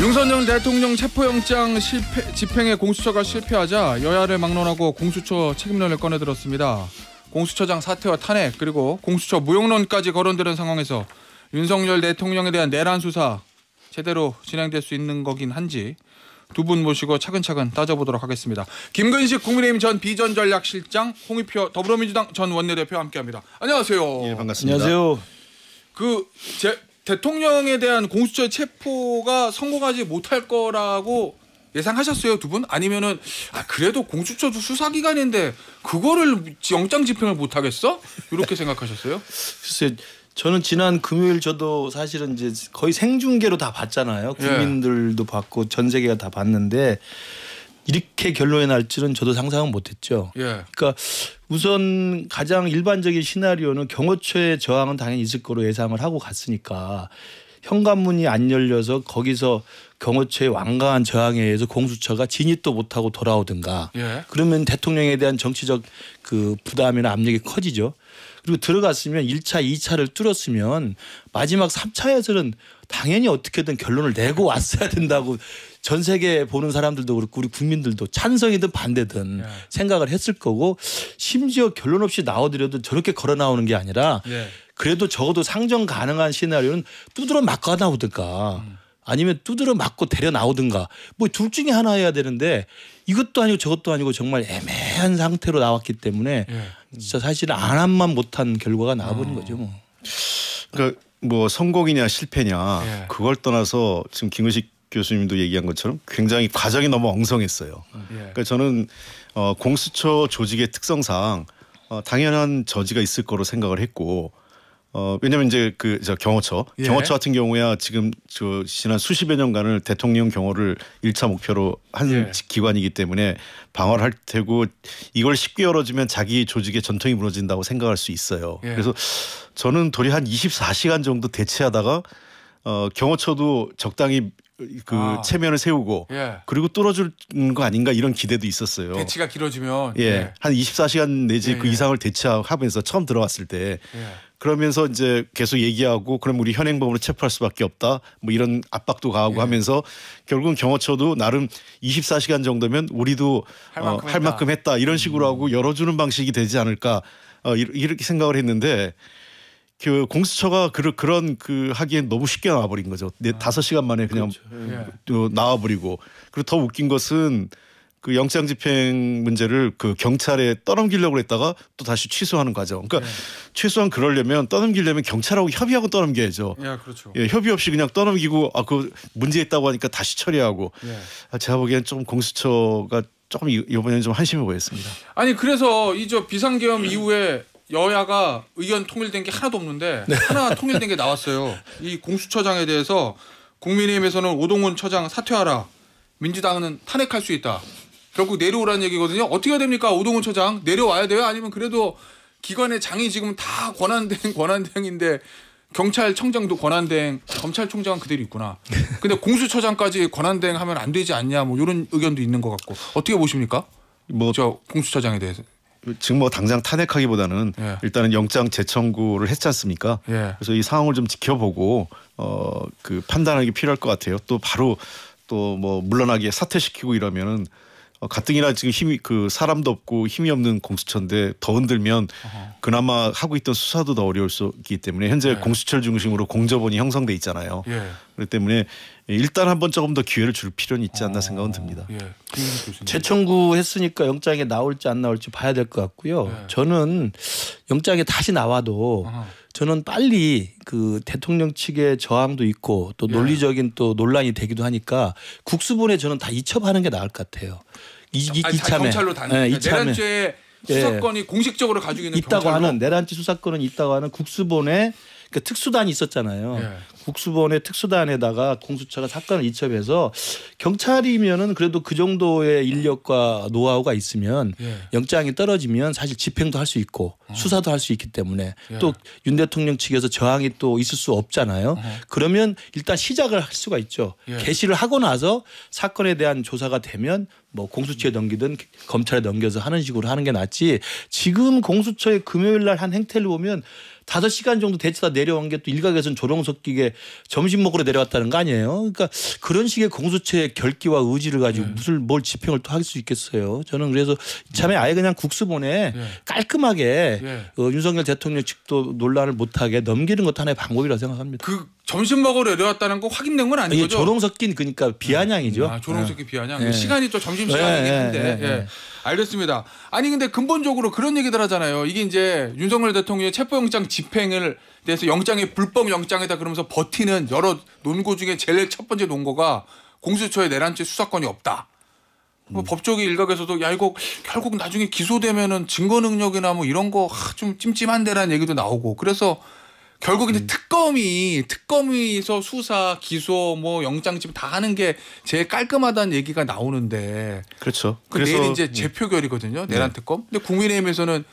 윤석열 대통령 체포영장 집행에 공수처가 실패하자 여야를 막론하고 공수처 책임론을 꺼내들었습니다. 공수처장 사퇴와 탄핵 그리고 공수처 무용론까지 거론되는 상황에서 윤석열 대통령에 대한 내란 수사 제대로 진행될 수 있는 거긴 한지 두 분 모시고 차근차근 따져보도록 하겠습니다. 김근식 국민의힘 전 비전전략실장, 홍익표 더불어민주당 전 원내대표와 함께합니다. 안녕하세요. 예, 반갑습니다. 안녕하세요. 대통령에 대한 공수처 체포가 성공하지 못할 거라고 예상하셨어요, 두 분? 아니면은 그래도 공수처도 수사기관인데 그거를 영장 집행을 못 하겠어? 이렇게 생각하셨어요? 글쎄, 저는 지난 금요일 저도 사실은 이제 거의 생중계로 다 봤잖아요. 국민들도 봤고 전 세계가 다 봤는데 이렇게 결론이 날 줄은 저도 상상은 못했죠. 그러니까 우선 가장 일반적인 시나리오는 경호처의 저항은 당연히 있을 거로 예상을 하고 갔으니까 현관문이 안 열려서 거기서 경호처의 완강한 저항에 의해서 공수처가 진입도 못하고 돌아오든가 그러면 대통령에 대한 정치적 그 부담이나 압력이 커지죠. 그리고 들어갔으면 1차, 2차를 뚫었으면 마지막 3차에서는 당연히 어떻게든 결론을 내고 왔어야 된다고 전 세계 보는 사람들도 그렇고 우리 국민들도 찬성이든 반대든 생각을 했을 거고 심지어 결론 없이 나오더라도 저렇게 걸어 나오는 게 아니라 그래도 적어도 상정 가능한 시나리오는 두드러 맞고 나오든가 아니면 두드러 맞고 데려 나오든가 뭐 둘 중에 하나 해야 되는데 이것도 아니고 저것도 아니고 정말 애매한 상태로 나왔기 때문에 진짜 사실은 안함만 못한 결과가 나와버린 거죠. 뭐. 그러니까 뭐 성공이냐 실패냐 그걸 떠나서 지금 김근식 교수님도 얘기한 것처럼 굉장히 과정이 너무 엉성했어요. 그러니까 저는 공수처 조직의 특성상 당연한 저지가 있을 거로 생각을 했고 왜냐하면 이제 경호처 같은 경우야 지금 지난 수십여 년간을 대통령 경호를 1차 목표로 한 기관이기 때문에 방어를 할 테고 이걸 쉽게 열어주면 자기 조직의 전통이 무너진다고 생각할 수 있어요. 그래서 저는 도리 한 24시간 정도 대치하다가 경호처도 적당히 체면을 세우고 그리고 뚫어주는 거 아닌가 이런 기대도 있었어요. 대치가 길어지면 한 24시간 내지 그 이상을 대치하면서 처음 들어왔을 때 그러면서 이제 계속 얘기하고 그럼 우리 현행범으로 체포할 수밖에 없다 뭐 이런 압박도 가하고 하면서 결국은 경호처도 나름 24시간 정도면 우리도 할 만큼 했다 이런 식으로 하고 열어주는 방식이 되지 않을까 이렇게 생각을 했는데 그 공수처가 그런 하기엔 너무 쉽게 나와버린 거죠. 5시간 만에 그냥 나와버리고 그리고 더 웃긴 것은 그 영장 집행 문제를 그 경찰에 떠넘기려고 했다가 또 다시 취소하는 과정. 그러니까 최소한 그러려면 떠넘기려면 경찰하고 협의하고 떠넘겨야죠. 그렇죠. 협의 없이 그냥 떠넘기고 그 문제 있다고 하니까 다시 처리하고. 제가 보기엔 좀 공수처가 조금 이번에는 좀 한심해 보였습니다. 아니 그래서 비상계엄 이후에 여야가 의견 통일된 게 하나도 없는데 하나 통일된 게 나왔어요. 이 공수처장에 대해서 국민의힘에서는 오동훈 처장 사퇴하라. 민주당은 탄핵할 수 있다. 결국 내려오라는 얘기거든요. 어떻게 해야 됩니까? 오동훈 처장 내려와야 돼요? 아니면 그래도 기관의 장이 지금 다 권한대행인데 경찰청장도 권한대행, 검찰총장은 그대로 있구나. 근데 공수처장까지 권한대행하면 안 되지 않냐 뭐 이런 의견도 있는 것 같고 어떻게 보십니까? 저 공수처장에 대해서. 지금 뭐 당장 탄핵하기보다는 일단은 영장 재청구를 했지 않습니까? 그래서 이 상황을 좀 지켜보고 그 판단하기 필요할 것 같아요. 또 바로 또 뭐 물러나게 사퇴시키고 이러면은 가뜩이나 지금 사람도 없고 힘이 없는 공수처인데 더 흔들면 그나마 하고 있던 수사도 더 어려울 수 있기 때문에 현재 공수처를 중심으로 공저본이 형성돼 있잖아요. 그렇기 때문에 일단 한번 조금 더 기회를 줄 필요는 있지 않나 생각은 듭니다. 재청구했으니까 영장에 나올지 안 나올지 봐야 될 것 같고요. 저는 영장에 다시 나와도 저는 빨리 그 대통령 측의 저항도 있고 또 논리적인 또 논란이 되기도 하니까 국수본에 저는 다 이첩하는 게 나을 것 같아요. 이참에 경찰로 내란죄 수사권이 공식적으로 가지고 있는 있다고 하는 내란죄 수사권은 있다고 하는 국수본에 그러니까 특수단이 있었잖아요. 국수본의 특수단에다가 공수처가 사건을 이첩해서 경찰이면은 그래도 그 정도의 인력과 노하우가 있으면 영장이 떨어지면 사실 집행도 할 수 있고 수사도 할 수 있기 때문에 또 윤 대통령 측에서 저항이 또 있을 수 없잖아요. 그러면 일단 시작을 할 수가 있죠. 개시를 하고 나서 사건에 대한 조사가 되면 뭐 공수처에 넘기든 검찰에 넘겨서 하는 식으로 하는 게 낫지 지금 공수처의 금요일 날 한 행태를 보면 5시간 정도 대치다 내려온 게 또 일각에서는 조롱석기게 점심 먹으러 내려왔다는 거 아니에요. 그러니까 그런 식의 공수처의 결기와 의지를 가지고 무슨 뭘 집행을 또 할 수 있겠어요. 저는 그래서 이참에 아예 그냥 국수본에 깔끔하게 윤석열 대통령 측도 논란을 못하게 넘기는 것도 하나의 방법이라고 생각합니다. 그 점심 먹으러 내려왔다는 거 확인된 건 아닌 거죠? 조롱 섞인 그러니까 비아냥이죠. 조롱 섞인 비아냥. 시간이 또 점심시간이긴 한데. 알겠습니다. 아니 근데 근본적으로 그런 얘기들 하잖아요. 이게 이제 윤석열 대통령의 체포영장 집행을 대해서 영장이 불법 영장이다 그러면서 버티는 여러 논고 중에 제일 첫 번째 논거가 공수처의 내란죄 수사권이 없다. 뭐 법조계 일각에서도 야 이거 결국 나중에 기소되면은 증거 능력이나 뭐 이런 거 좀 찜찜한데라는 얘기도 나오고 그래서 결국 이제 특검에서 수사, 기소, 뭐 영장 집행 다 하는 게 제일 깔끔하다는 얘기가 나오는데. 그렇죠. 그래서 내일 이제 재표결이거든요. 내란 특검. 근데 국민의힘에서는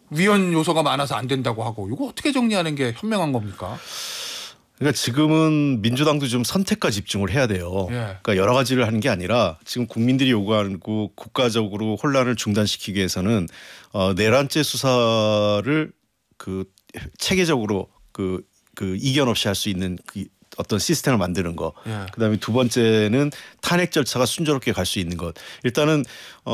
위헌 요소가 많아서 안 된다고 하고 이거 어떻게 정리하는 게 현명한 겁니까? 그러니까 지금은 민주당도 좀 선택과 집중을 해야 돼요. 그러니까 여러 가지를 하는 게 아니라 지금 국민들이 요구하고 국가적으로 혼란을 중단시키기 위해서는 내란죄 수사를 그 체계적으로 그 이견 없이 할 수 있는 그 어떤 시스템을 만드는 거. 그다음에 두 번째는 탄핵 절차가 순조롭게 갈 수 있는 것. 일단은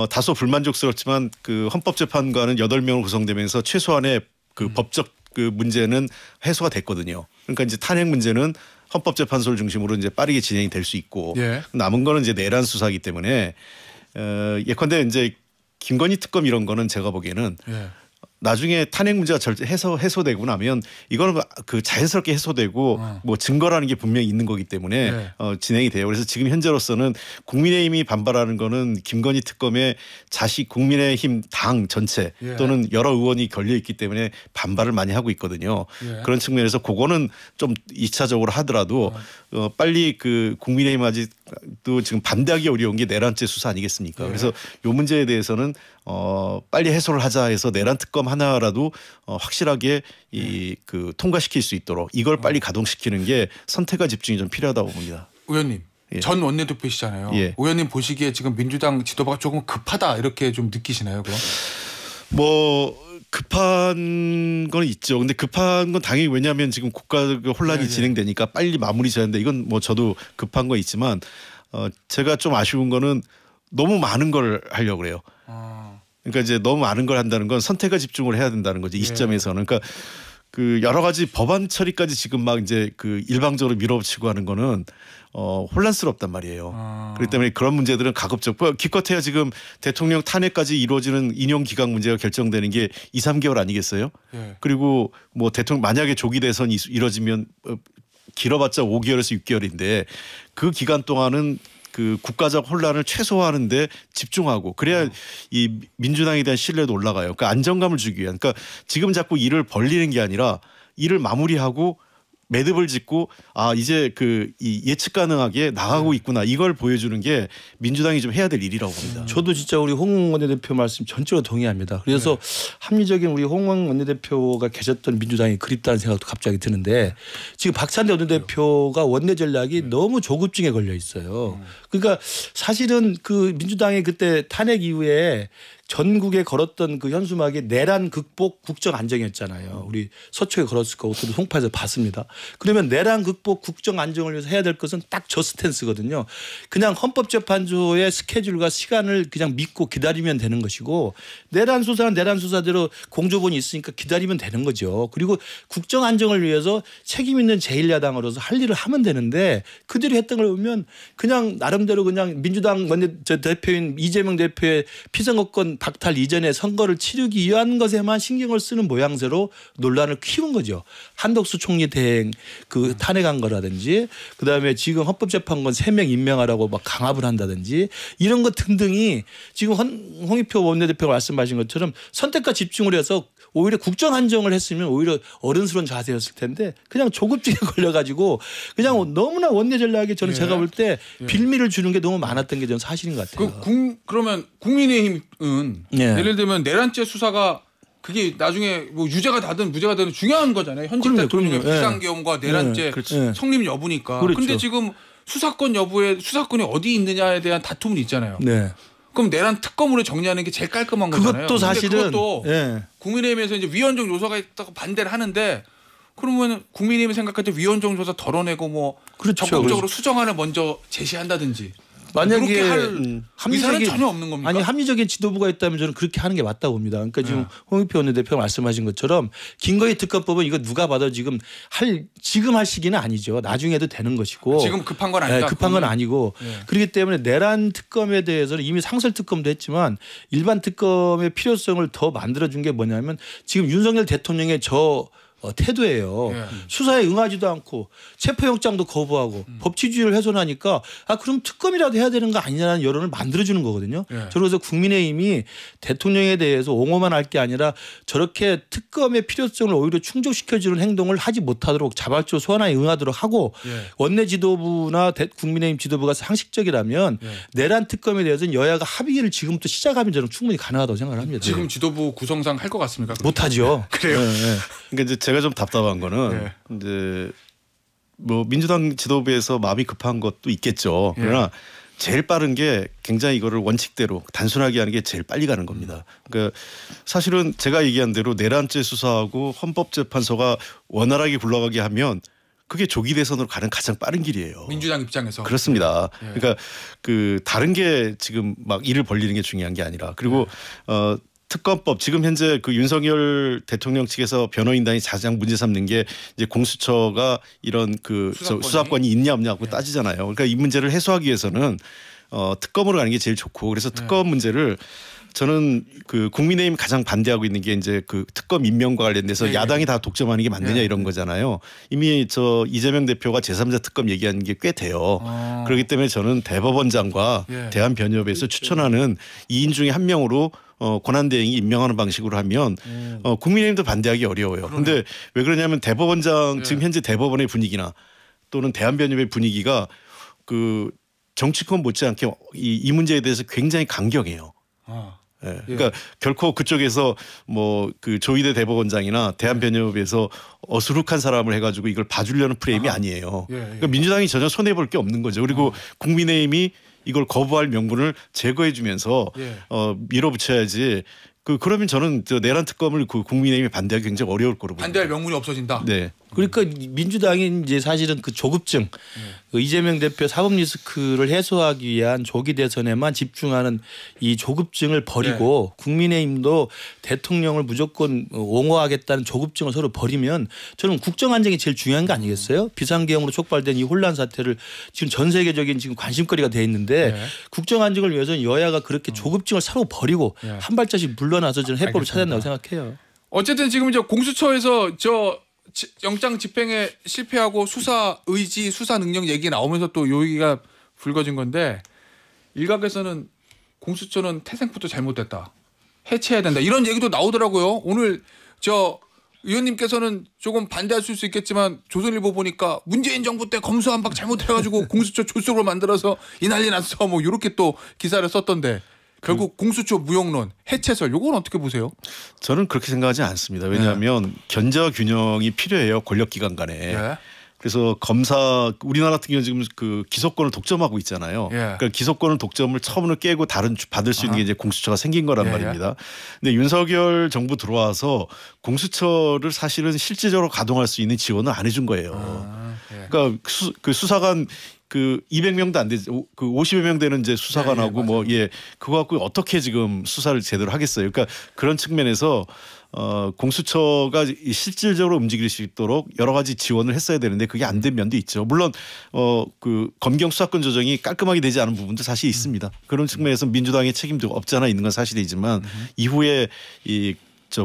다소 불만족스럽지만 그 헌법재판관은 8명으로 구성되면서 최소한의 그 법적 그 문제는 해소가 됐거든요. 그러니까 이제 탄핵 문제는 헌법재판소를 중심으로 이제 빠르게 진행이 될 수 있고 남은 거는 이제 내란 수사이기 때문에 예컨대 이제 김건희 특검 이런 거는 제가 보기에는 나중에 탄핵 문제가 해소되고 나면 이거는 그 자연스럽게 해소되고 뭐 증거라는 게 분명히 있는 거기 때문에 진행이 돼요. 그래서 지금 현재로서는 국민의힘이 반발하는 거는 김건희 특검에 국민의힘 당 전체 또는 여러 의원이 걸려 있기 때문에 반발을 많이 하고 있거든요. 그런 측면에서 그거는 좀 2차적으로 하더라도 빨리 그 국민의힘 아직도 지금 반대하기 어려운 게 내란죄 수사 아니겠습니까? 그래서 이 문제에 대해서는 빨리 해소를 하자 해서 내란 특검 하나라도 확실하게 그 통과시킬 수 있도록 이걸 빨리 가동시키는 게 선택과 집중이 좀 필요하다고 봅니다. 의원님 전 원내대표시잖아요. 의원님 보시기에 지금 민주당 지도부가 조금 급하다 이렇게 좀 느끼시나요? 그럼? 뭐 급한 건 있죠. 근데 급한 건 당연히 왜냐하면 지금 국가 혼란이 진행되니까 빨리 마무리 져야 하는데 이건 뭐 저도 급한 거 있지만 제가 좀 아쉬운 거는 너무 많은 걸 하려고 그래요. 그러니까 이제 너무 많은 걸 한다는 건 선택과 집중을 해야 된다는 거죠. 이 시점에서는. 그러니까 그 여러 가지 법안 처리까지 지금 막 이제 그 일방적으로 밀어붙이고 하는 거는 혼란스럽단 말이에요. 그렇기 때문에 그런 문제들은 가급적 기껏해야 지금 대통령 탄핵까지 이루어지는 인용 기각 문제가 결정되는 게 2, 3개월 아니겠어요? 그리고 뭐 대통령 만약에 조기 대선이 이루어지면 길어봤자 5개월에서 6개월인데 그 기간 동안은 그 국가적 혼란을 최소화하는 데 집중하고 그래야 이 민주당에 대한 신뢰도 올라가요. 그러니까 안정감을 주기 위한. 그러니까 지금 자꾸 일을 벌리는 게 아니라 일을 마무리하고 매듭을 짓고 이제 이 예측 가능하게 나가고 있구나 이걸 보여주는 게 민주당이 좀 해야 될 일이라고 봅니다. 저도 진짜 우리 홍 원내대표 말씀 전적으로 동의합니다. 그래서 합리적인 우리 홍 원내대표가 계셨던 민주당이 그립다는 생각도 갑자기 드는데 지금 박찬대 원내대표가 원내 전략이 너무 조급증에 걸려 있어요. 그러니까 사실은 그 민주당이 그때 탄핵 이후에 전국에 걸었던 그 현수막이 내란 극복 국정 안정이었잖아요. 우리 서초에 걸었을 거고 저도 송파에서 봤습니다. 그러면 내란 극복 국정 안정을 위해서 해야 될 것은 딱 저 스탠스거든요. 그냥 헌법재판소의 스케줄과 시간을 그냥 믿고 기다리면 되는 것이고 내란 수사는 내란 수사대로 공조본이 있으니까 기다리면 되는 거죠. 그리고 국정 안정을 위해서 책임 있는 제1야당으로서 할 일을 하면 되는데 그들이 했던 걸 보면 그냥 나름대로 그냥 민주당 대표인 이재명 대표의 피선거권 박탈 이전에 선거를 치르기 위한 것에만 신경을 쓰는 모양새로 논란을 키운 거죠. 한덕수 총리 대행 그 탄핵한 거라든지 그다음에 지금 헌법재판관 3명 임명하라고 막 강압을 한다든지 이런 것 등등이 지금 홍익표 원내대표가 말씀하신 것처럼 선택과 집중을 해서 오히려 국정 안정을 했으면 오히려 어른스러운 자세였을 텐데 그냥 조급증에 걸려가지고 그냥 너무나 원내 전략이 저는 제가 볼 때 빌미를 주는 게 너무 많았던 게 저는 사실인 것 같아요. 그러면 국민의힘은 예를 들면 내란죄 수사가 그게 나중에 뭐 유죄가 되든 무죄가 되든 중요한 거잖아요. 현직 대통령의 비상계엄과 내란죄 성립 여부니까. 그런데 지금 수사권 여부에 수사권이 어디 있느냐에 대한 다툼은 있잖아요. 그럼 내란 특검으로 정리하는 게 제일 깔끔한 거잖아요. 그것도 사실은 그것도 국민의힘에서 이제 위헌정 요소가 있다고 반대를 하는데 그러면 국민의힘이 생각할 때 위헌정 조사 덜어내고 뭐 그렇죠. 적극적으로 수정안을 먼저 제시한다든지 만약에 그렇게 할 의사는 전혀 없는 겁니까? 아니 합리적인 지도부가 있다면 저는 그렇게 하는 게 맞다고 봅니다. 그러니까 지금 홍익표 원내대표가 말씀하신 것처럼 김건희 특검법은 이거 누가 봐도 지금 할 시기는 아니죠. 나중에 해도 되는 것이고 지금 급한 건 아니다. 급한 건 아니고 그렇기 때문에 내란 특검에 대해서는 이미 상설 특검도 했지만 일반 특검의 필요성을 더 만들어준 게 뭐냐면 지금 윤석열 대통령의 태도예요. 수사에 응하지도 않고 체포영장도 거부하고 법치주의를 훼손하니까 그럼 특검이라도 해야 되는 거 아니냐는 여론을 만들어주는 거거든요. 저는 그래서 국민의힘이 대통령에 대해서 옹호만 할 게 아니라 저렇게 특검의 필요성을 오히려 충족시켜주는 행동을 하지 못하도록 자발적으로 소환에 응하도록 하고 원내 지도부나 국민의힘 지도부가 상식적이라면 내란 특검에 대해서는 여야가 합의를 지금부터 시작하면 저는 충분히 가능하다고 생각합니다. 지금 지도부 구성상 할 것 같습니까? 못하죠. 그래요. 그러니까 이제 제가 좀 답답한 거는 이제 뭐 민주당 지도부에서 마음이 급한 것도 있겠죠. 그러나 제일 빠른 게 굉장히 이거를 원칙대로 단순하게 하는 게 제일 빨리 가는 겁니다. 그러니까 사실은 제가 얘기한 대로 내란죄 수사하고 헌법재판소가 원활하게 굴러가게 하면 그게 조기 대선으로 가는 가장 빠른 길이에요. 민주당 입장에서. 그렇습니다. 그러니까 그 다른 게 지금 막 일을 벌리는 게 중요한 게 아니라 그리고 특검법 지금 현재 그 윤석열 대통령 측에서 변호인단이 가장 문제 삼는 게 이제 공수처가 이런 그 수사권이 있냐 없냐고 따지잖아요. 그러니까 이 문제를 해소하기 위해서는 특검으로 가는 게 제일 좋고 그래서 특검 문제를 저는 그 국민의힘 가장 반대하고 있는 게 이제 그 특검 임명과 관련돼서 야당이 다 독점하는 게 맞느냐 이런 거잖아요. 이미 이재명 대표가 제3자 특검 얘기한 게 꽤 돼요. 그렇기 때문에 저는 대법원장과 대한변협에서 추천하는 2인 중에 한 명으로 권한대행이 임명하는 방식으로 하면 국민의힘도 반대하기 어려워요. 그런데 왜 그러냐면 대법원장 지금 현재 대법원의 분위기나 또는 대한변협의 분위기가 그 정치권 못지않게 이 문제에 대해서 굉장히 강경해요. 그러니까 결코 그쪽에서 뭐 그 조희대 대법원장이나 대한변협에서 어수룩한 사람을 해가지고 이걸 봐주려는 프레임이 아니에요. 그러니까 민주당이 전혀 손해 볼 게 없는 거죠. 그리고 국민의힘이 이걸 거부할 명분을 제거해주면서 밀어붙여야지. 그러면 저는 내란 특검을 국민의힘이 반대하기 굉장히 어려울 거로 봅니다. 반대할 명분이 없어진다. 네. 그러니까 민주당이 이제 사실은 그 조급증, 그 이재명 대표 사법 리스크를 해소하기 위한 조기 대선에만 집중하는 이 조급증을 버리고 국민의힘도 대통령을 무조건 옹호하겠다는 조급증을 서로 버리면 저는 국정 안정이 제일 중요한 거 아니겠어요? 비상계엄으로 촉발된 이 혼란 사태를 지금 전 세계적인 지금 관심거리가 돼 있는데 국정 안정을 위해서는 여야가 그렇게 조급증을 서로 버리고 한 발자씩 물러나서 저는 해법을 찾아야 된다고 생각해요. 어쨌든 지금 이제 공수처에서 영장 집행에 실패하고 수사 의지, 수사 능력 얘기 나오면서 또 요 얘기가 불거진 건데 일각에서는 공수처는 태생부터 잘못됐다. 해체해야 된다. 이런 얘기도 나오더라고요. 오늘 의원님께서는 조금 반대하실 수 있겠지만 조선일보 보니까 문재인 정부 때 검수완박 잘못해가지고 공수처 졸속으로 만들어서 이 난리 났어. 뭐 이렇게 또 기사를 썼던데. 결국 공수처 무용론, 해체설 이건 어떻게 보세요? 저는 그렇게 생각하지 않습니다. 왜냐하면 견제와 균형이 필요해요. 권력기관 간에. 그래서 우리나라 같은 경우는 지금 그 기소권을 독점하고 있잖아요. 그러니까 기소권을 독점을 처음으로 깨고 받을 수 있는 게 이제 공수처가 생긴 거란 말입니다. 근데 윤석열 정부 들어와서 공수처를 사실은 실질적으로 가동할 수 있는 지원을 안 해준 거예요. 그러니까 그 수사관 그 200명도 안 되지. 그 50여 명 되는 이제 수사관하고 그거 갖고 어떻게 지금 수사를 제대로 하겠어요. 그러니까 그런 측면에서 공수처가 실질적으로 움직일 수 있도록 여러 가지 지원을 했어야 되는데 그게 안 된 면도 있죠. 물론 그 검경 수사권 조정이 깔끔하게 되지 않은 부분도 사실 있습니다. 그런 측면에서 민주당의 책임도 없지 않아 있는 건 사실이지만 이후에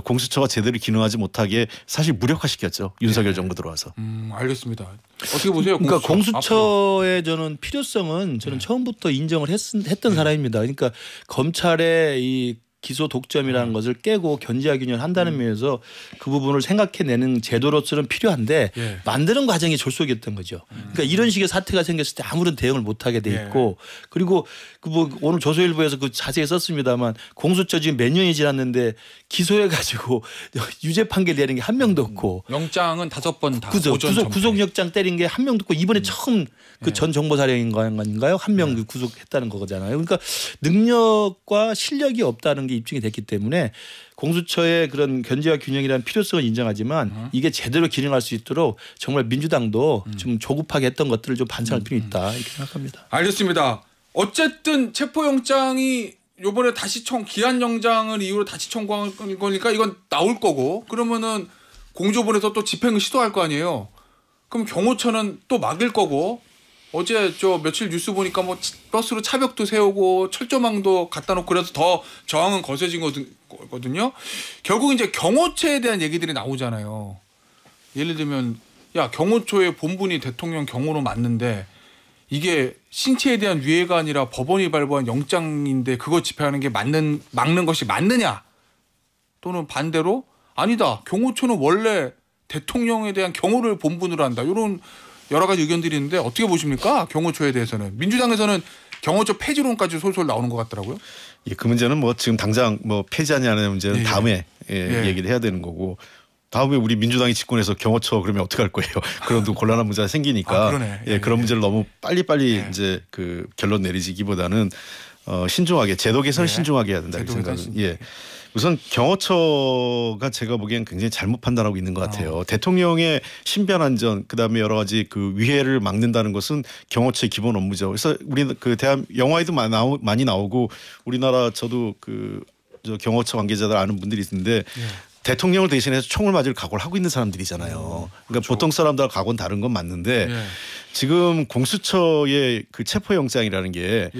공수처가 제대로 기능하지 못하게 사실 무력화시켰죠. 윤석열 정부 들어와서. 알겠습니다. 어떻게 보세요? 그러니까 공수처의 저는 필요성은 저는 처음부터 인정을 했던 사람입니다. 그러니까 검찰의 이 기소 독점이라는 것을 깨고 견제와 균형을 한다는 면에서 그 부분을 생각해내는 제도로서는 필요한데 예. 만드는 과정이 졸속이었던 거죠. 그러니까 이런 식의 사태가 생겼을 때 아무런 대응을 못하게 돼 있고 그리고 그 뭐 오늘 조선일보에서 그 자세히 썼습니다만 공수처 지금 몇 년이 지났는데 기소해가지고 유죄 판결 내린 게 한 명도 없고 영장은 5번 다 구속영장 때린 게 한 명도 없고 이번에 처음 그 전 정보사령인가요? 한 명 구속했다는 거잖아요. 그러니까 능력과 실력이 없다는 게 입증이 됐기 때문에 공수처의 그런 견제와 균형이라는 필요성을 인정하지만 이게 제대로 기능할 수 있도록 정말 민주당도 좀 조급하게 했던 것들을 좀 반성할 필요 있다 이렇게 생각합니다. 알겠습니다. 어쨌든 체포영장이 요번에 다시 기한 영장을 이유로 다시 청구한 거니까 이건 나올 거고 그러면은 공조본에서 또 집행을 시도할 거 아니에요. 그럼 경호처는 또 막을 거고 어제 저 며칠 뉴스 보니까 뭐 버스로 차벽도 세우고 철조망도 갖다 놓고 그래서 더 저항은 거세진 거거든요. 결국 이제 경호처에 대한 얘기들이 나오잖아요. 예를 들면 야 경호처의 본분이 대통령 경호로 맞는데 이게 신체에 대한 위해가 아니라 법원이 발부한 영장인데 그거 집행하는 게 막는 것이 맞느냐 또는 반대로 아니다 경호처는 원래 대통령에 대한 경호를 본분으로 한다 이런 여러 가지 의견들이 있는데 어떻게 보십니까? 경호처에 대해서는 민주당에서는 경호처 폐지론까지 솔솔 나오는 것 같더라고요. 예, 그 문제는 뭐 지금 당장 뭐 폐지하냐는 문제는 다음에 얘기를 해야 되는 거고 다음에 우리 민주당이 집권해서 경호처 그러면 어떻게 할 거예요? 그런 또 곤란한 문제가 생기니까 그런 문제를 너무 빨리빨리 이제 그 결론 내리기보다는 신중하게 제도 개선을 신중하게 해야 된다 이 생각은. 예. 우선 경호처가 제가 보기엔 굉장히 잘못 판단하고 있는 것 같아요. 대통령의 신변 안전 그다음에 여러 가지 그 위해를 막는다는 것은 경호처의 기본 업무죠. 그래서 우리 그 영화에도 많이 나오고 우리나라 저도 저 경호처 관계자들 아는 분들이 있는데 대통령을 대신해서 총을 맞을 각오를 하고 있는 사람들이잖아요. 그러니까 그렇죠. 보통 사람들하고 각오는 다른 건 맞는데 지금 공수처의 그 체포영장이라는 게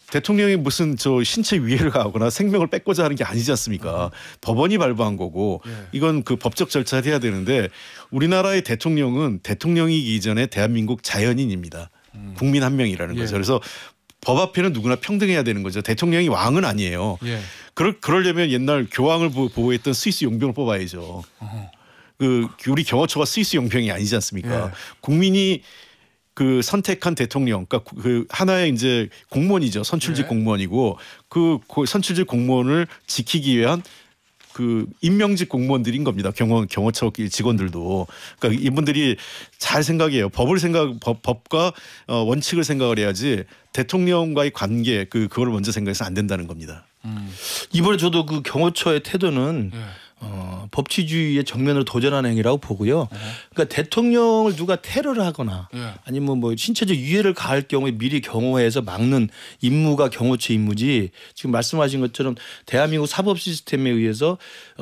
대통령이 무슨 저 신체 위해를 가하거나 생명을 뺏고자 하는 게 아니지 않습니까? 법원이 발부한 거고 이건 그 법적 절차를 해야 되는데 우리나라의 대통령은 대통령이기 이전에 대한민국 자연인입니다. 국민 한 명이라는 거죠. 그래서 법 앞에는 누구나 평등해야 되는 거죠. 대통령이 왕은 아니에요. 그러려면 옛날 교황을 보호했던 스위스 용병을 뽑아야죠. 우리 경호처가 스위스 용병이 아니지 않습니까? 국민이 그 선택한 대통령, 그러니까 그 하나의 이제 공무원이죠. 선출직 공무원이고 그 선출직 공무원을 지키기 위한 그 임명직 공무원들인 겁니다. 경호처 직원들도. 그러니까 이분들이 잘 생각해요. 법과 원칙을 생각을 해야지 대통령과의 관계 그걸 먼저 생각해서 안 된다는 겁니다. 이번에 저도 그 경호처의 태도는 법치주의의 정면으로 도전하는 행위라고 보고요. 그러니까 대통령을 누가 테러를 하거나 아니면 뭐 신체적 위해를 가할 경우에 미리 경호해서 막는 임무가 경호처 임무지 지금 말씀하신 것처럼 대한민국 사법 시스템에 의해서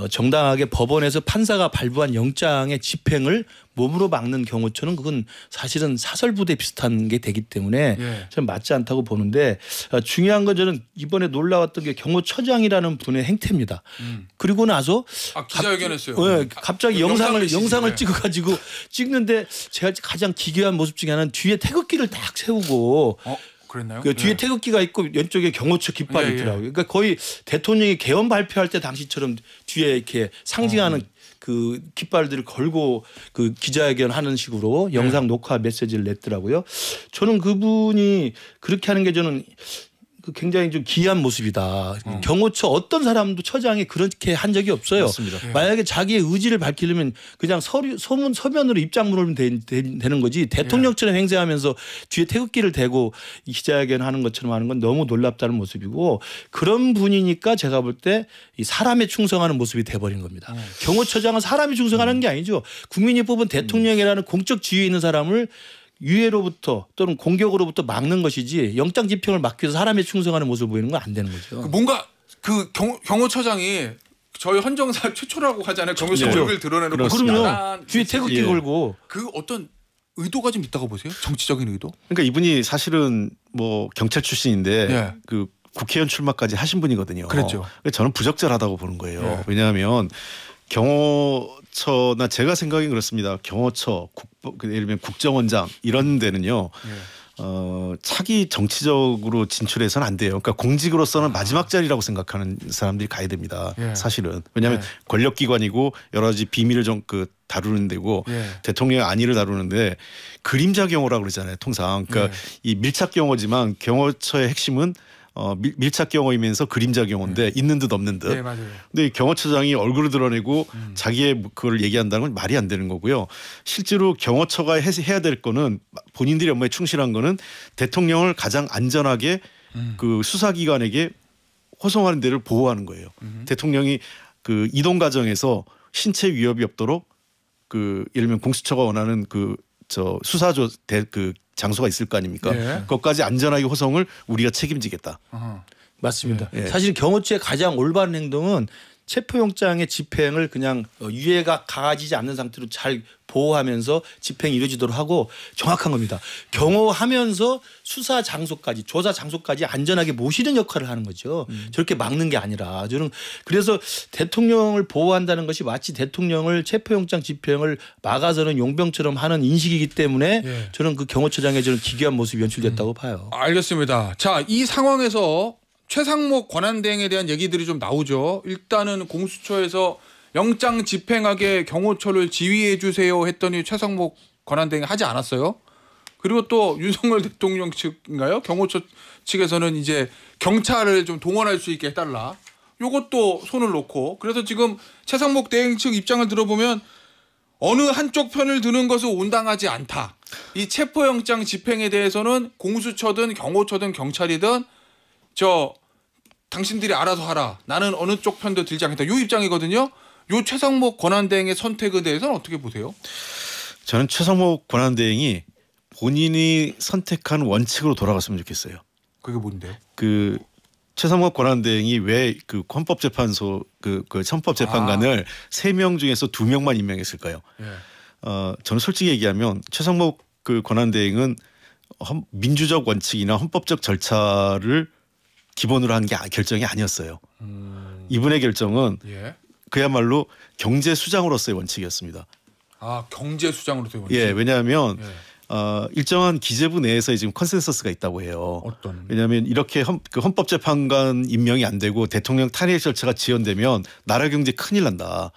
정당하게 법원에서 판사가 발부한 영장의 집행을 몸으로 막는 경호처는 그건 사실은 사설부대 비슷한 게 되기 때문에 저는 맞지 않다고 보는데 중요한 건 저는 이번에 놀라웠던 게 경호처장이라는 분의 행태입니다. 그리고 나서 기자회견했어요. 갑자기 영상을 찍어가지고 찍는데 제가 가장 기괴한 모습 중에 하나는 뒤에 태극기를 딱 세우고 그랬나요? 그 뒤에 태극기가 있고 왼쪽에 경호처 깃발이 있더라고요. 그러니까 거의 대통령이 개헌 발표할 때 당시처럼 뒤에 이렇게 상징하는 그 깃발들을 걸고 그 기자회견 하는 식으로 영상 녹화 메시지를 냈더라고요. 저는 그분이 그렇게 하는 게 저는 굉장히 좀 기이한 모습이다. 경호처 어떤 사람도 처장이 그렇게 한 적이 없어요. 맞습니다. 만약에 자기의 의지를 밝히려면 그냥 서면으로 입장문을 되는 거지 대통령처럼 행세하면서 뒤에 태극기를 대고 기자회견하는 것처럼 하는 건 너무 놀랍다는 모습이고 그런 분이니까 제가 볼 때 이 사람에 충성하는 모습이 돼버린 겁니다. 경호처장은 사람이 충성하는 게 아니죠. 국민이 뽑은 대통령이라는 공적 지위에 있는 사람을 유해로부터 또는 공격으로부터 막는 것이지 영장 집행을 막기 위해서 사람에 충성하는 모습을 보이는 건 안 되는 거죠. 뭔가 그 경호처장이 저희 헌정사 최초라고 하잖아요. 경호처 얼굴 드러내는 그럼요. 뒤에 태극기 걸고 그 어떤 의도가 좀 있다고 보세요? 정치적인 의도? 그러니까 이분이 사실은 뭐 경찰 출신인데 그 국회의원 출마까지 하신 분이거든요. 그렇죠. 저는 부적절하다고 보는 거예요. 왜냐하면 경호처나 제가 생각엔 그렇습니다. 경호처, 예를 들면 국정원장 이런 데는요. 차기 정치적으로 진출해서는 안 돼요. 그러니까 공직으로서는 마지막 자리라고 생각하는 사람들이 가야 됩니다. 예. 사실은. 왜냐하면 예. 권력기관이고 여러 가지 비밀을 다루는 데고 대통령의 안위를 다루는데 그림자 경호라고 그러잖아요. 통상. 그러니까 이 밀착 경호지만 경호처의 핵심은 밀착 경호이면서 그림자 경호인데 있는 듯 없는 듯. 네, 맞아요. 근데 경호처장이 얼굴을 드러내고 자기의 그걸 얘기한다는 건 말이 안 되는 거고요. 실제로 경호처가 해야 될 거는 본인들의 업무에 충실한 거는 대통령을 가장 안전하게 그 수사기관에게 호송하는 데를 보호하는 거예요. 대통령이 그 이동 과정에서 신체 위협이 없도록 그 예를 들면 공수처가 원하는 그 장소가 있을 거 아닙니까? 예. 그것까지 안전하게 호송을 우리가 책임지겠다. 맞습니다. 예. 사실 경호처의 가장 올바른 행동은 체포영장의 집행을 그냥 유해가 가해지지 않는 상태로 잘 보호하면서 집행이 이루어지도록 하고 정확한 겁니다. 경호하면서 수사 장소까지 조사 장소까지 안전하게 모시는 역할을 하는 거죠. 저렇게 막는 게 아니라 저는 그래서 대통령을 보호한다는 것이 마치 대통령을 체포영장 집행을 막아서는 용병처럼 하는 인식이기 때문에 저는 그 경호처장의 저는 기괴한 모습이 연출됐다고 봐요. 알겠습니다. 자, 이 상황에서 최상목 권한대행에 대한 얘기들이 좀 나오죠. 일단은 공수처에서 영장 집행하게 경호처를 지휘해 주세요 했더니 최상목 권한대행이 하지 않았어요. 그리고 또 윤석열 대통령 측인가요? 경호처 측에서는 이제 경찰을 좀 동원할 수 있게 해달라. 요것도 손을 놓고 그래서 지금 최상목 대행 측 입장을 들어보면 어느 한쪽 편을 드는 것은 온당하지 않다. 이 체포영장 집행에 대해서는 공수처든 경호처든 경찰이든 당신들이 알아서 하라. 나는 어느 쪽 편도 들지 않겠다. 요 입장이거든요. 요 최상목 권한대행의 선택에 대해서는 어떻게 보세요? 저는 최상목 권한대행이 본인이 선택한 원칙으로 돌아갔으면 좋겠어요. 그게 뭔데요? 그 최상목 권한대행이 왜 그 헌법재판소 그 헌법재판관을 3명 중에서 2명만 임명했을까요? 저는 솔직히 얘기하면 최상목 그 권한대행은 민주적 원칙이나 헌법적 절차를 기본으로 한 게 결정이 아니었어요. 이분의 결정은 그야말로 경제 수장으로서의 원칙이었습니다. 아, 경제 수장으로서의 원칙. 예, 왜냐하면 일정한 기재부 내에서 지금 컨센서스가 있다고 해요. 어떤? 왜냐하면 이렇게 그 헌법재판관 임명이 안 되고 대통령 탄핵 절차가 지연되면 나라 경제 큰일 난다.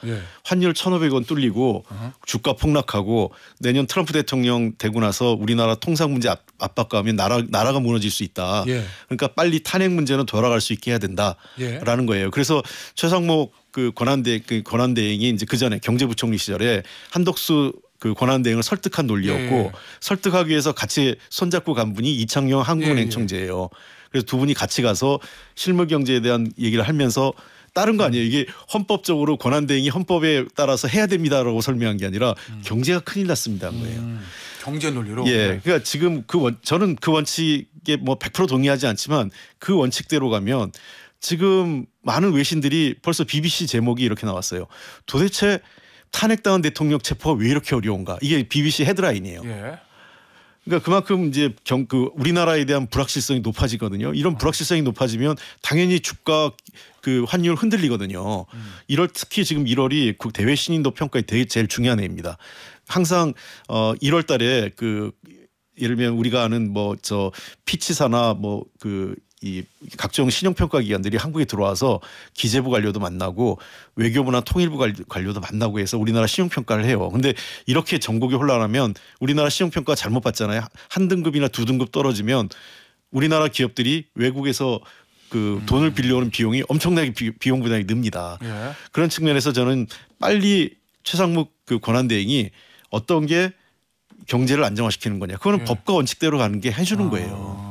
환율 1,500원 뚫리고 주가 폭락하고 내년 트럼프 대통령 되고 나서 우리나라 통상 문제 압박가하면 나라가 무너질 수 있다. 그러니까 빨리 탄핵 문제는 돌아갈 수 있게 해야 된다라는 거예요. 그래서 최상목 그 권한대행이 이제 그 전에 경제부총리 시절에 한덕수 그 권한대행을 설득한 논리였고 설득하기 위해서 같이 손잡고 간 분이 이창용 한국은행 총재예요. 그래서 두 분이 같이 가서 실물 경제에 대한 얘기를 하면서 다른 거 아니에요. 이게 헌법적으로 권한대행이 헌법에 따라서 해야 됩니다라고 설명한 게 아니라 경제가 큰일 났습니다 한 거예요. 경제 논리로. 예, 그러니까 지금 저는 그 원칙에 뭐 100% 동의하지 않지만 그 원칙대로 가면 지금 많은 외신들이 벌써 BBC 제목이 이렇게 나왔어요. 도대체 탄핵당한 대통령 체포가 왜 이렇게 어려운가? 이게 BBC 헤드라인이에요. 그러니까 그만큼 이제 우리나라에 대한 불확실성이 높아지거든요. 이런 불확실성이 높아지면 당연히 주가 그 환율 흔들리거든요. 1월 특히 지금 1월이 그 대외 신인도 평가에 제일 중요한 해입니다. 항상 1월 달에 그 예를 들면 우리가 아는 피치사나 이 각종 신용평가 기관들이 한국에 들어와서 기재부 관료도 만나고 외교부나 통일부 관료도 만나고 해서 우리나라 신용평가를 해요. 근데 이렇게 전국이 혼란하면 우리나라 신용평가 잘못 받잖아요. 한 등급이나 2등급 떨어지면 우리나라 기업들이 외국에서 그 돈을 빌려오는 비용이 엄청나게 비용 부담이 늡니다. 그런 측면에서 저는 빨리 최상목 그 권한대행이 어떤 게 경제를 안정화시키는 거냐. 그거는 법과 원칙대로 가는 게 해주는 거예요.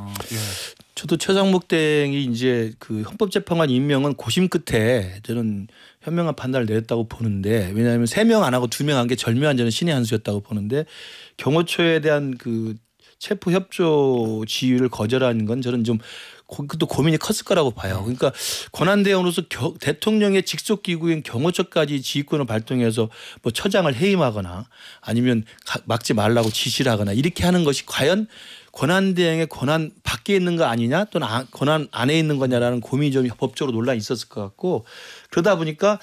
저도 최상목 대행이 이제 그 헌법재판관 임명은 고심 끝에 저는 현명한 판단을 내렸다고 보는데 왜냐하면 3명 안 하고 2명 한 게 절묘한 저는 신의 한 수였다고 보는데 경호처에 대한 그 체포 협조 지휘를 거절하는 건 저는 좀 그것도 고민이 컸을 거라고 봐요. 그러니까 권한대행으로서 대통령의 직속 기구인 경호처까지 지휘권을 발동해서 뭐 처장을 해임하거나 아니면 막지 말라고 지시를 하거나 이렇게 하는 것이 과연 권한대행의 권한 밖에 있는 거 아니냐 또는 권한 안에 있는 거냐라는 고민이 좀 법적으로 논란이 있었을 것 같고 그러다 보니까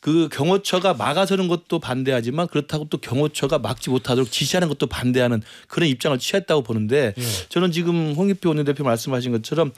그 경호처가 막아서는 것도 반대하지만 그렇다고 또 경호처가 막지 못하도록 지시하는 것도 반대하는 그런 입장을 취했다고 보는데 저는 지금 홍익표 원내대표 말씀하신 것처럼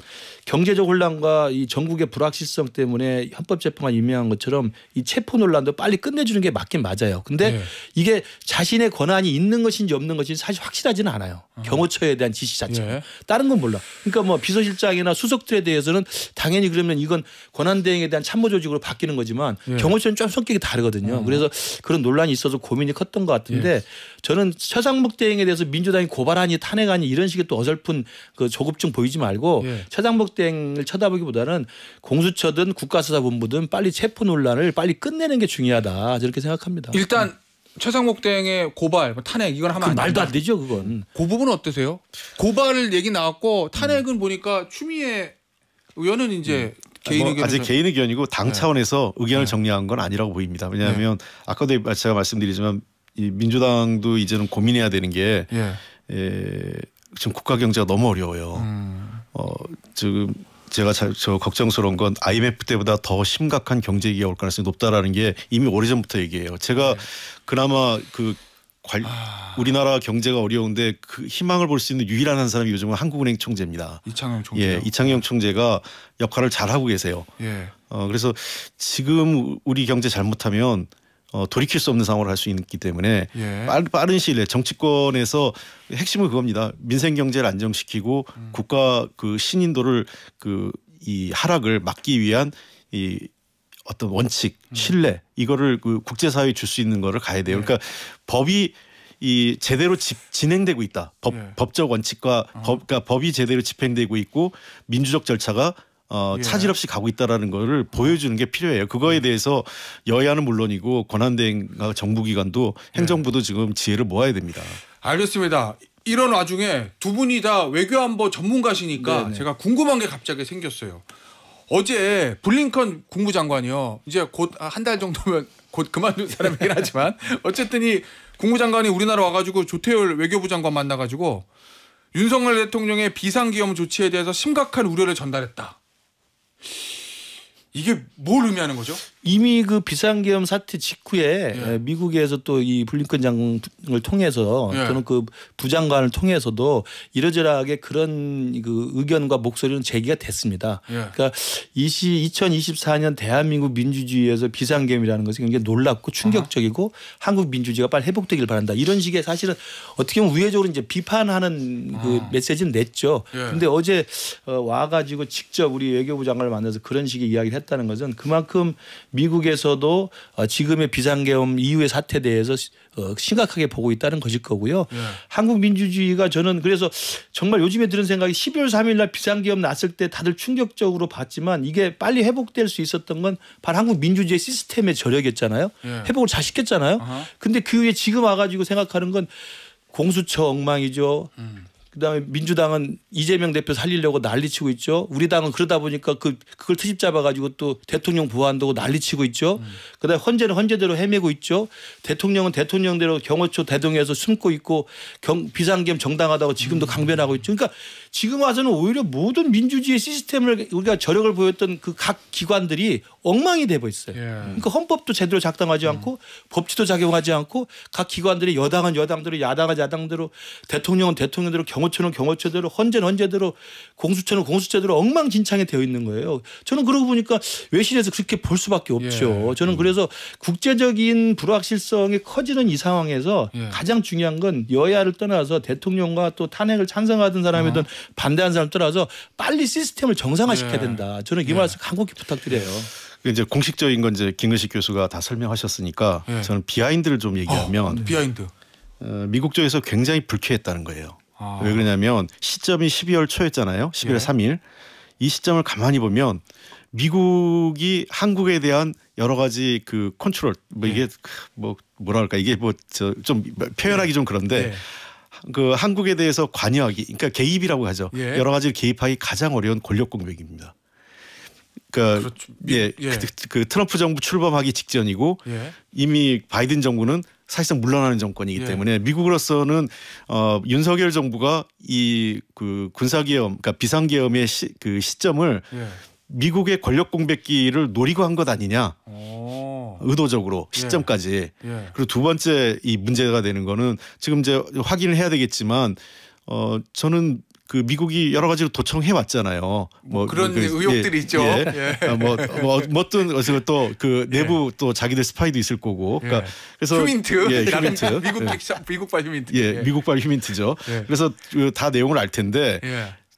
경제적 혼란과 이 전국의 불확실성 때문에 헌법재판관 임명한 것처럼 이 체포 논란도 빨리 끝내주는 게 맞긴 맞아요. 근데 이게 자신의 권한이 있는 것인지 없는 것인지 사실 확실하지는 않아요. 경호처에 대한 지시 자체가. 다른 건 몰라. 그러니까 뭐 비서실장이나 수석들에 대해서는 당연히 그러면 이건 권한대행에 대한 참모조직으로 바뀌는 거지만 경호처는 좀 성격이 다르거든요. 그래서 그런 논란이 있어서 고민이 컸던 것 같은데 저는 최상목 대행에 대해서 민주당이 고발하니 탄핵하니 이런 식의 또 어설픈 그 조급증 보이지 말고 최상목 대행을 쳐다보기보다는 공수처든 국가수사본부든 빨리 체포 논란을 빨리 끝내는 게 중요하다 저렇게 생각합니다. 일단 최상목 대행의 고발, 탄핵 이건 하면 안 된다. 말도 안 되죠 그건. 그 부분은 어떠세요? 고발을 얘기 나왔고 탄핵은 보니까 추미애 의원은 이제 개인 의견 아직 개인 의견이고 당 차원에서 의견을 정리한 건 아니라고 보입니다. 왜냐하면 아까도 제가 말씀드리지만 이 민주당도 이제는 고민해야 되는 게 지금 국가 경제가 너무 어려워요. 지금 제가 저 걱정스러운 건 IMF 때보다 더 심각한 경제 위기가 올 가능성이 높다라는 게 이미 오래전부터 얘기해요. 제가 그나마 우리나라 경제가 어려운데 그 희망을 볼 수 있는 유일한 한 사람이 요즘은 한국은행 총재입니다. 이창용 총재. 예, 이창용 총재가 역할을 잘 하고 계세요. 그래서 지금 우리 경제 잘못하면 돌이킬 수 없는 상황을 할 수 있기 때문에 빠른 시일 내에 정치권에서 핵심은 그겁니다. 민생 경제를 안정시키고 국가 그 신인도를 이 하락을 막기 위한 이 어떤 원칙, 신뢰 이거를 그 국제사회에 줄 수 있는 거를 가야 돼요. 그러니까 법이 이 제대로 진행되고 있다. 법적 원칙과 그러니까 법이 제대로 집행되고 있고 민주적 절차가 차질 없이 가고 있다라는 거를 보여주는 게 필요해요. 그거에 대해서 여야는 물론이고 권한대행과 정부기관도 행정부도 지금 지혜를 모아야 됩니다. 알겠습니다. 이런 와중에 두 분이 다 외교안보 전문가시니까 제가 궁금한 게 갑자기 생겼어요. 어제 블링컨 국무장관이요. 이제 곧 한 달 정도면 곧 그만둘 사람이긴 하지만 어쨌든 이 국무장관이 우리나라 와가지고 조태열 외교부 장관 만나가지고 윤석열 대통령의 비상기업 조치에 대해서 심각한 우려를 전달했다. 이게 뭘 의미하는 거죠? 이미 그 비상계엄 사태 직후에 미국에서 또 이 블링컨 장관을 통해서 또는 그 부장관을 통해서도 이러저러하게 그런 그 의견과 목소리는 제기가 됐습니다. 그러니까 2024년 대한민국 민주주의에서 비상계엄이라는 것이 굉장히 놀랍고 충격적이고 한국 민주주의가 빨리 회복되길 바란다. 이런 식의 사실은 어떻게 보면 우회적으로 이제 비판하는 그 메시지는 냈죠. 그런데 어제 와가지고 직접 우리 외교부 장관을 만나서 그런 식의 이야기를 했다는 것은 그만큼 미국에서도 지금의 비상계엄 이후의 사태에 대해서 심각하게 보고 있다는 것일 거고요. 한국 민주주의가 저는 그래서 정말 요즘에 들은 생각이 12월 3일 날 비상계엄 났을 때 다들 충격적으로 봤지만 이게 빨리 회복될 수 있었던 건 바로 한국 민주주의 시스템의 저력이었잖아요. 회복을 잘 시켰잖아요. 근데 그 위에 지금 와가지고 생각하는 건 공수처 엉망이죠. 그다음에 민주당은 이재명 대표 살리려고 난리치고 있죠. 우리 당은 그러다 보니까 그걸 트집 잡아가지고 또 대통령 보호한다고 난리치고 있죠. 그다음에 헌재는 헌재대로 헤매고 있죠. 대통령은 대통령대로 경호처 대동해서 숨고 있고 비상계엄 정당하다고 지금도 강변하고 있죠. 그러니까 지금 와서는 오히려 모든 민주주의 시스템을 우리가 저력을 보였던 그 각 기관들이 엉망이 되고 있어요. 그러니까 헌법도 제대로 작동하지 않고 법치도 작용하지 않고 각 기관들이 여당은 여당대로 야당은 야당대로 대통령은 대통령대로 경호처는 경호처대로 헌재는 헌재대로 공수처는 공수처대로 엉망진창이 되어 있는 거예요. 저는 그러고 보니까 외신에서 그렇게 볼 수밖에 없죠. 저는 그래서 국제적인 불확실성이 커지는 이 상황에서 가장 중요한 건 여야를 떠나서 대통령과 또 탄핵을 찬성하던 사람이든 반대하는 사람 떠나서 빨리 시스템을 정상화시켜야 된다. 저는 이 말씀 간곡히 부탁드려요. 이제 공식적인 건 이제 김근식 교수가 다 설명하셨으니까 저는 비하인드를 좀 얘기하면 비하인드. 미국 쪽에서 굉장히 불쾌했다는 거예요. 왜 그러냐면 시점이 12월 초였잖아요. 11월 3일. 이 시점을 가만히 보면 미국이 한국에 대한 여러 가지 그 컨트롤 뭐 이게 뭐 뭐랄까 이게 뭐 좀 표현하기 좀 그런데 그 한국에 대해서 관여하기 그러니까 개입이라고 하죠. 여러 가지 개입하기 가장 어려운 권력 공백입니다. 그러니까 그 트럼프 정부 출범하기 직전이고 이미 바이든 정부는 사실상 물러나는 정권이기 때문에 미국으로서는 윤석열 정부가 이 그 군사계엄, 그러니까 비상계엄의 그 시점을 미국의 권력 공백기를 노리고 한 것 아니냐. 의도적으로 시점까지. 그리고 두 번째 이 문제가 되는 거는 지금 이제 확인을 해야 되겠지만 저는 그 미국이 여러 가지로 도청해 왔잖아요. 뭐 그런 의혹들이 있죠. 뭐든 또 그 내부 또 자기들 스파이도 있을 거고. 그러니까 그래서 휴민트. 휴민트. 미국발 휴민트. 미국발 휴민트죠. 그래서 다 내용을 알 텐데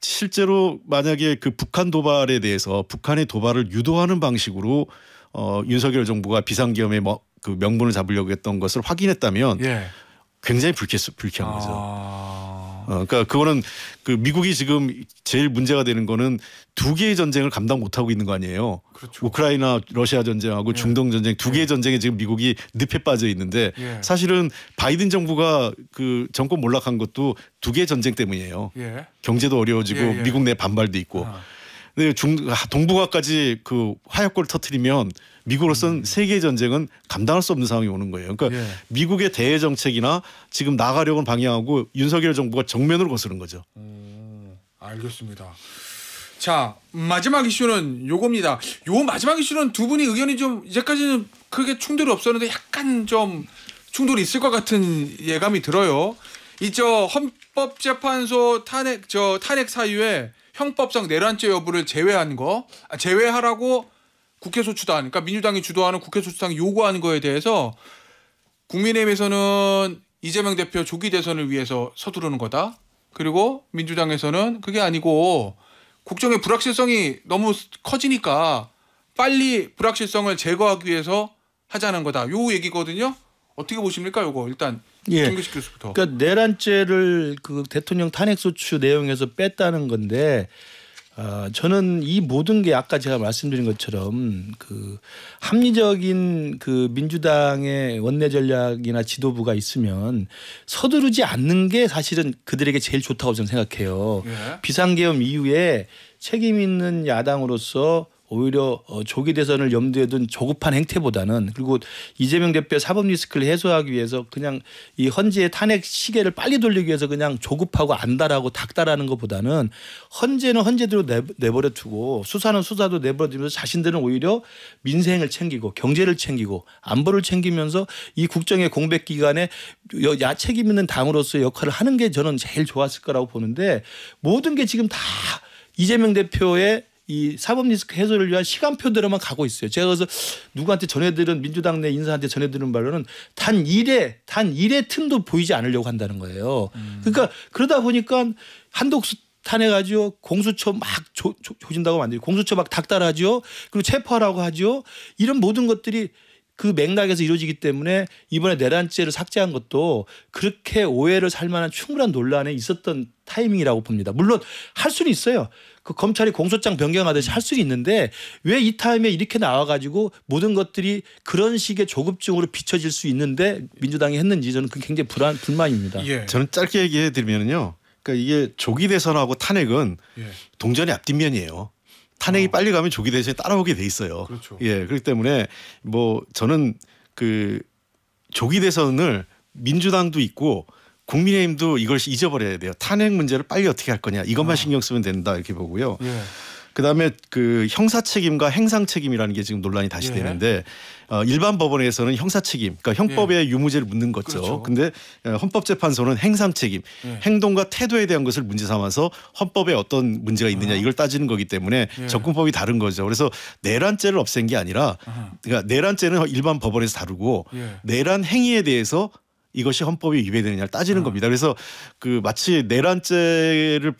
실제로 만약에 그 북한 도발에 대해서 북한의 도발을 유도하는 방식으로 윤석열 정부가 비상계엄의 그 명분을 잡으려고 했던 것을 확인했다면 굉장히 불쾌한 거죠. 그러니까 그거는 그 미국이 지금 제일 문제가 되는 거는 두 개의 전쟁을 감당 못하고 있는 거 아니에요. 그렇죠. 우크라이나 러시아 전쟁하고 중동 전쟁 두 개의 전쟁에 지금 미국이 늪에 빠져 있는데 사실은 바이든 정부가 그 정권 몰락한 것도 두 개의 전쟁 때문이에요. 경제도 어려워지고 미국 내 반발도 있고. 근데 동북아까지 그 화약고를 터뜨리면 미국으로서는 세계 전쟁은 감당할 수 없는 상황이 오는 거예요. 그러니까 미국의 대외 정책이나 지금 나가려고 하는 방향하고 윤석열 정부가 정면으로 거스른 거죠. 알겠습니다. 자, 마지막 이슈는 요겁니다. 요 마지막 이슈는 두 분이 의견이 좀 이제까지는 크게 충돌이 없었는데 약간 좀 충돌이 있을 것 같은 예감이 들어요. 이 헌법재판소 탄핵 사유에 형법상 내란죄 여부를 제외하라고 국회소추단, 그러니까 민주당이 주도하는 국회소추당이 요구하는 거에 대해서 국민의힘에서는 이재명 대표 조기 대선을 위해서 서두르는 거다. 그리고 민주당에서는 그게 아니고 국정의 불확실성이 너무 커지니까 빨리 불확실성을 제거하기 위해서 하자는 거다. 요 얘기거든요. 어떻게 보십니까? 요거 일단 김규식 교수부터. 그러니까 내란죄를 그 대통령 탄핵소추 내용에서 뺐다는 건데 저는 이 모든 게 아까 제가 말씀드린 것처럼 그 합리적인 그 민주당의 원내 전략이나 지도부가 있으면 서두르지 않는 게 사실은 그들에게 제일 좋다고 저는 생각해요. 비상계엄 이후에 책임 있는 야당으로서 오히려 조기 대선을 염두에 둔 조급한 행태보다는 그리고 이재명 대표의 사법 리스크를 해소하기 위해서 그냥 이 헌재의 탄핵 시계를 빨리 돌리기 위해서 그냥 조급하고 안달하고 닥달하는 것보다는 헌재는 헌재대로 내버려 두고 수사는 수사도 내버려 두면서 자신들은 오히려 민생을 챙기고 경제를 챙기고 안보를 챙기면서 이 국정의 공백 기간에 책임 있는 당으로서의 역할을 하는 게 저는 제일 좋았을 거라고 보는데 모든 게 지금 다 이재명 대표의 이 사법 리스크 해소를 위한 시간표대로만 가고 있어요. 제가 그래서 누구한테 전해들은 민주당 내 인사한테 전해들은 바로는 단 일의 틈도 보이지 않으려고 한다는 거예요. 그러니까 그러다 보니까 한독수 탄핵하죠. 공수처 막 조진다고 만들고 공수처 막 닥달하죠. 그리고 체포하라고 하죠. 이런 모든 것들이 그 맥락에서 이루어지기 때문에 이번에 내란죄를 삭제한 것도 그렇게 오해를 살 만한 충분한 논란에 있었던 타이밍이라고 봅니다. 물론 할 수는 있어요. 그 검찰이 공소장 변경하듯이 할 수는 있는데 왜 이 타임에 이렇게 나와가지고 모든 것들이 그런 식의 조급증으로 비춰질 수 있는데 민주당이 했는지 저는 그게 굉장히 불만입니다. 저는 짧게 얘기해 드리면요. 그러니까 이게 조기 대선하고 탄핵은 동전의 앞뒷면이에요. 탄핵이 빨리 가면 조기 대선에 따라오게 돼 있어요. 그렇죠. 그렇기 때문에 뭐 저는 그 조기 대선을 민주당도 있고 국민의힘도 이걸 잊어버려야 돼요. 탄핵 문제를 빨리 어떻게 할 거냐 이것만 신경 쓰면 된다 이렇게 보고요. 그다음에 그 형사 책임과 행상 책임이라는 게 지금 논란이 다시 되는데 일반 법원에서는 형사 책임, 그러니까 형법의 유무죄를 묻는 거죠. 그런데 헌법재판소는 행상 책임, 행동과 태도에 대한 것을 문제 삼아서 헌법에 어떤 문제가 있느냐 이걸 따지는 거기 때문에 접근법이 다른 거죠. 그래서 내란죄를 없앤 게 아니라 그러니까 내란죄는 일반 법원에서 다루고 내란 행위에 대해서 이것이 헌법에 위배되느냐를 따지는 겁니다. 그래서 그 마치 내란죄를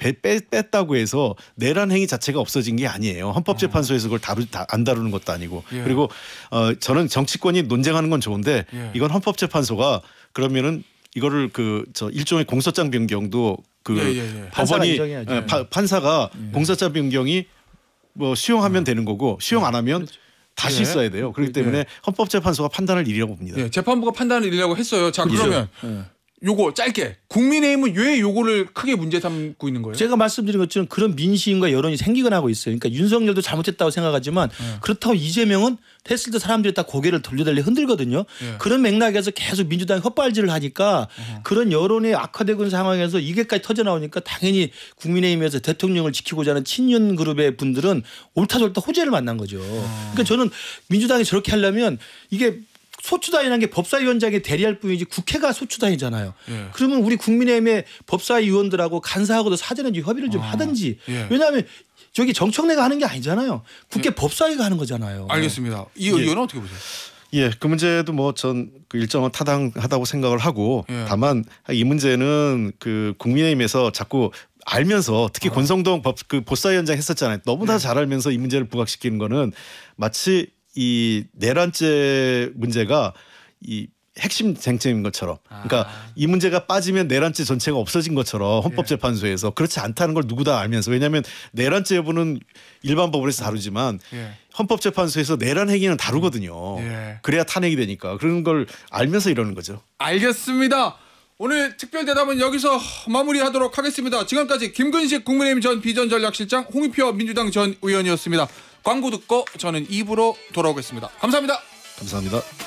뺐다고 해서 내란 행위 자체가 없어진 게 아니에요. 헌법재판소에서 그걸 안 다루는 것도 아니고. 그리고 저는 정치권이 논쟁하는 건 좋은데 이건 헌법재판소가 그러면은 이거를 일종의 공소장 변경도 법원이 판사가 공소장 변경이 뭐 수용하면 되는 거고 수용 안 하면 다시 써야 돼요. 그렇기 때문에 헌법재판소가 판단할 일이라고 봅니다. 재판부가 판단할 일이라고 했어요. 자, 그러면 요거 짧게 국민의힘은 왜 요거를 크게 문제 삼고 있는 거예요? 제가 말씀드린 것처럼 그런 민심과 여론이 생기거나 하고 있어요. 그러니까 윤석열도 잘못했다고 생각하지만 그렇다고 이재명은 했을 때 사람들이 다 고개를 돌려달리 흔들거든요. 그런 맥락에서 계속 민주당이 헛발질을 하니까 그런 여론이 악화되고 있는 상황에서 이게까지 터져나오니까 당연히 국민의힘에서 대통령을 지키고자 하는 친윤 그룹의 분들은 옳다졸다 호재를 만난 거죠. 그러니까 저는 민주당이 저렇게 하려면 이게 소추단이라는 게 법사위원장에 대리할 뿐이지 국회가 소추단이잖아요. 그러면 우리 국민의힘의 법사위 의원들하고 간사하고도 사전에 협의를 좀 하든지. 왜냐하면 저기 정청래가 하는 게 아니잖아요. 국회 법사위가 하는 거잖아요. 알겠습니다. 이 의원은 어떻게 보세요? 예, 그 문제도 뭐 전 그 일정은 타당하다고 생각을 하고 다만 이 문제는 그 국민의힘에서 자꾸 알면서 특히 권성동 그 법사위원장 했었잖아요. 너무나 잘 알면서 이 문제를 부각시키는 거는 마치 이 내란죄 문제가 이 핵심 쟁점인 것처럼 그러니까 이 문제가 빠지면 내란죄 전체가 없어진 것처럼 헌법재판소에서 그렇지 않다는 걸 누구 다 알면서 왜냐하면 내란죄 여부는 일반 법원에서 다루지만 헌법재판소에서 내란 행위는 다루거든요. 그래야 탄핵이 되니까 그런 걸 알면서 이러는 거죠. 알겠습니다. 오늘 특별대담은 여기서 마무리하도록 하겠습니다. 지금까지 김근식 국민의힘 전 비전전략실장 홍익표 민주당 전 의원이었습니다. 광고 듣고 저는 2부로 돌아오겠습니다. 감사합니다. 감사합니다.